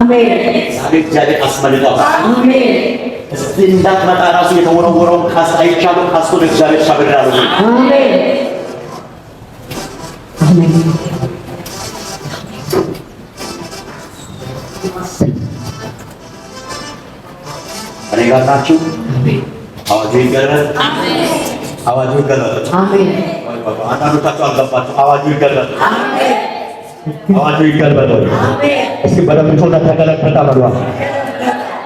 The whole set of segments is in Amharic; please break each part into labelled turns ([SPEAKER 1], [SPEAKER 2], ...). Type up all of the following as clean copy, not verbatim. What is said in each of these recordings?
[SPEAKER 1] አሜን።
[SPEAKER 2] ዛሬ እግዚአብሔር አስመልጧል።
[SPEAKER 1] አሜን።
[SPEAKER 2] እስቲ እንዳትመጣ ራሱ የተወረወረው ካሳይቻሉ ካስቆ እግዚአብሔር ሻብራሉ።
[SPEAKER 1] አሜን። አሜን።
[SPEAKER 2] እኔ ጋር ናችሁ። አዋጁ ይገለጥ። አዋጁ ይገለጥ።
[SPEAKER 1] አሜን።
[SPEAKER 2] አንዳንዶቻችሁ አልገባችሁ። አዋጁ ይገለጥ። አዋጁ ይገለጥ። እስኪ በደምብ ጮና ተገለጠ በሉ።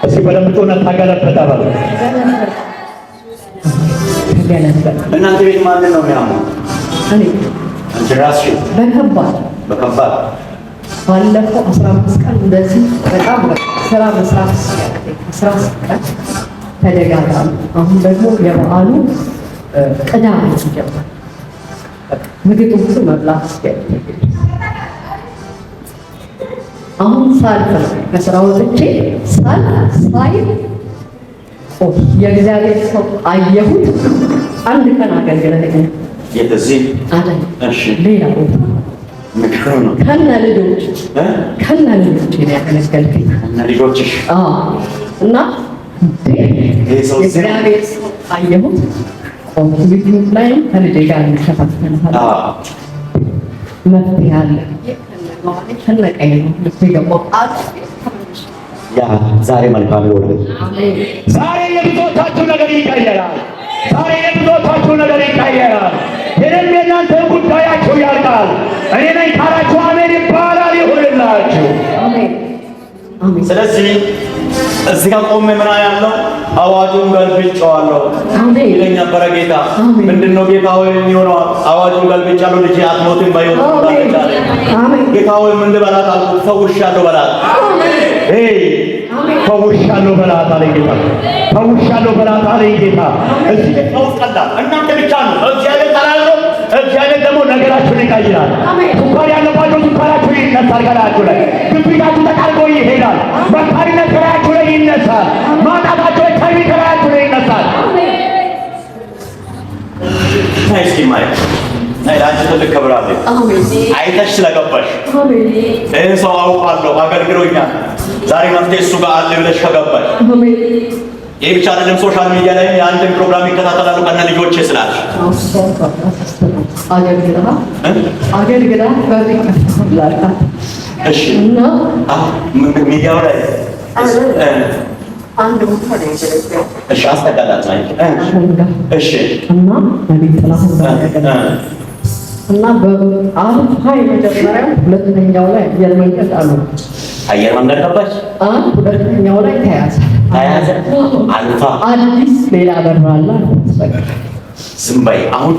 [SPEAKER 2] እስኪ በደምብ ጮና ተገለጠ በሉ። እናንተ ቤት ማንን ነው የሚያመው?
[SPEAKER 1] እኔ
[SPEAKER 2] አንቺ ራስሽ በከባድ
[SPEAKER 1] ባለፈው 15 ቀን እንደዚህ በጣም ስራ መስራት ስራ ስቀጥ ተደጋጋሚ። አሁን ደግሞ የበዓሉ ቅዳሜ ሲጀምር ምግብ ሁሉ መብላት ሲጀምር አሁን ሳልፍ ነው ከስራ ወጥቼ ሳይ የእግዚአብሔር ሰው አየሁት። አንድ ቀን አገልግለኝ
[SPEAKER 2] የዚህ
[SPEAKER 1] አይደል?
[SPEAKER 2] እሺ፣
[SPEAKER 1] ሌላ ቦታ
[SPEAKER 2] ምክር ነው
[SPEAKER 1] ከነ ልጆች ነው ያገለገልኩኝ።
[SPEAKER 2] ከነ ልጆችሽ?
[SPEAKER 1] አዎ። እና የእግዚአብሔር ሰው አየሁት። ኮምፒውተር ላይ ከልጄ ጋር እንከፋፈላለን። መፍትሄ አለ። ከነቀኝ ነው ልቤ ገባው።
[SPEAKER 2] ያ ዛሬ መልካም ይሆናል።
[SPEAKER 3] ዛሬ የብዙዎቻችሁ ነገር ይቀየራል። ዛሬ የብዙዎቻችሁ ነገር ይቀየራል። የኔም የእናንተ ጉዳያችሁ ያልቃል። እኔ ነኝ ካላችሁ አሜን ይባላል። ይሁንላችሁ።
[SPEAKER 1] አሜን። አሜን።
[SPEAKER 2] ስለዚህ እዚህ ጋር ቆሜ ምን ያለው አዋጁን ገልብጬዋለሁ ይለኝ ነበረ ጌታ። ምንድነው ጌታ ሆይ የሚሆነው? አዋጁን ገልብጫለሁ፣ ልጄ አትሞትም በሕይወት ትኖራለች። ጌታ ሆይ ምን ልበላት አልኩት። ፈውሻለሁ በላት።
[SPEAKER 3] ፈውሻለሁ በላት አለኝ ጌታ። ፈውሻለሁ በላት አለኝ ጌታ።
[SPEAKER 2] እዚህ ፈውስ ቀላል እናንተ ብቻ ነው። እግዚአብሔር ተናግሮ
[SPEAKER 3] እግዚአብሔር ደግሞ ነገራችሁን ይቀይራል። ስኳር ያለባችሁ ስኳራችሁ ይነሳል። ከላያችሁ ላይ ግፊታችሁ ተቃርቦ ይሄዳል። መካሪነት ከላያችሁ ላይ ይነሳል። ማጣታችሁ ከቢ ከላያችሁ ላይ ይነሳል።
[SPEAKER 2] እስኪ ማለት ለአንቺ ትልቅ ክብር አለኝ። አይተሽ ስለገባሽ ይህን ሰው አውቃለሁ አገልግሎኛል፣ ዛሬ መፍትሄ እሱ ጋር አለ ብለሽ ከገባሽ ይህ ብቻ አይደለም። ሶሻል ሚዲያ ላይ የአንድን ፕሮግራም ይከታተላሉ ከነ ልጆቼ ስላልሽ እሺ፣ ሚዲያው ላይ
[SPEAKER 1] አንድ ቦታ ላይ
[SPEAKER 2] እሺ፣ አስተጋላት ላይ እሺ፣
[SPEAKER 1] እና በአሁን መጀመሪያው ሁለተኛው ላይ አየር መንገድ አሉ።
[SPEAKER 2] አየር መንገድ ገባች።
[SPEAKER 1] ሁለተኛው ላይ ተያዘ
[SPEAKER 2] አልፋ
[SPEAKER 1] አዲስ ሌላ በራላ።
[SPEAKER 2] ዝም በይ አሁን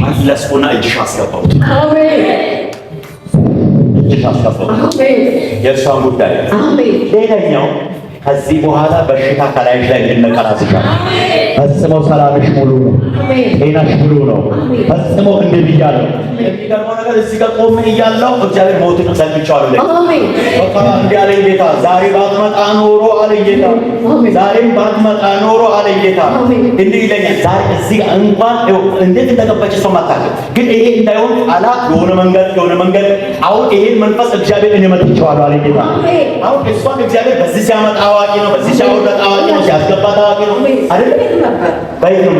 [SPEAKER 2] አለስኩና እጅሽ አስገባው።
[SPEAKER 1] አሜን።
[SPEAKER 2] እጅሽ አስገባው።
[SPEAKER 1] አሜን።
[SPEAKER 2] የእሷን ጉዳይ
[SPEAKER 1] አሜን።
[SPEAKER 2] ሌላኛው ከዚህ በኋላ በሽታ ከላይሽ ላይ እንነቀራስሻል። ፈጽሞ ሰላምሽ ሙሉ ነው። ጤናሽ ሙሉ ነው። ፈጽሞ እንደዚህ እያለሁ የሚገርመው ነገር እዚህ ጋር ቆሜ እያለሁ እግዚአብሔር ሞትን ሰልቻለሁ።
[SPEAKER 1] አሜን።
[SPEAKER 2] በቃ እንዲህ አለኝ ጌታ። ዛሬ ባትመጣ ኖሮ አለኝ ጌታ። ዛሬም ባትመጣ ኖሮ አለኝ ጌታ። እንዲህ ይለኛል። ዛሬ እዚህ ጋር እንኳን እንዴት እንደገባች ሰው ማታውቅ፣ ግን ይሄ እንዳይሆን አላ የሆነ መንገድ አሁን ይሄን መንፈስ እግዚአብሔር እኔ መጥቼዋለሁ አለኝ ጌታ። አሁን እሷን እግዚአብሔር በዚህ ሲያመጣ አዋቂ ነው፣ በዚህ ሲያወጣ አዋቂ ነው፣ ሲያስገባ አዋቂ ነው አይደል? ባይ ነው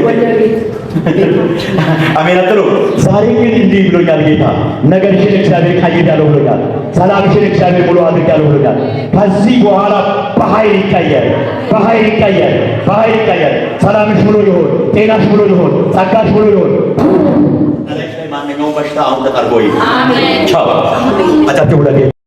[SPEAKER 2] አሜን አትሉ። ዛሬ ግን እንዲህ ብሎኛል ጌታ። ነገርሽን እግዚአብሔር ቀይራለሁ ብሎኛል። ሰላምሽን እግዚአብሔር ሙሉ አድርጋለሁ ብሎኛል። ከዚህ በኋላ በኃይል ይቀየር። ሰላምሽ ሙሉ ይሁን፣ ጤናሽ ሙሉ ይሁን፣ ጸጋሽ ሙሉ ይሁን። ማንኛውም በሽታ አሁን ተጠርጎ
[SPEAKER 1] አሜን።
[SPEAKER 2] ቻው አታችሁ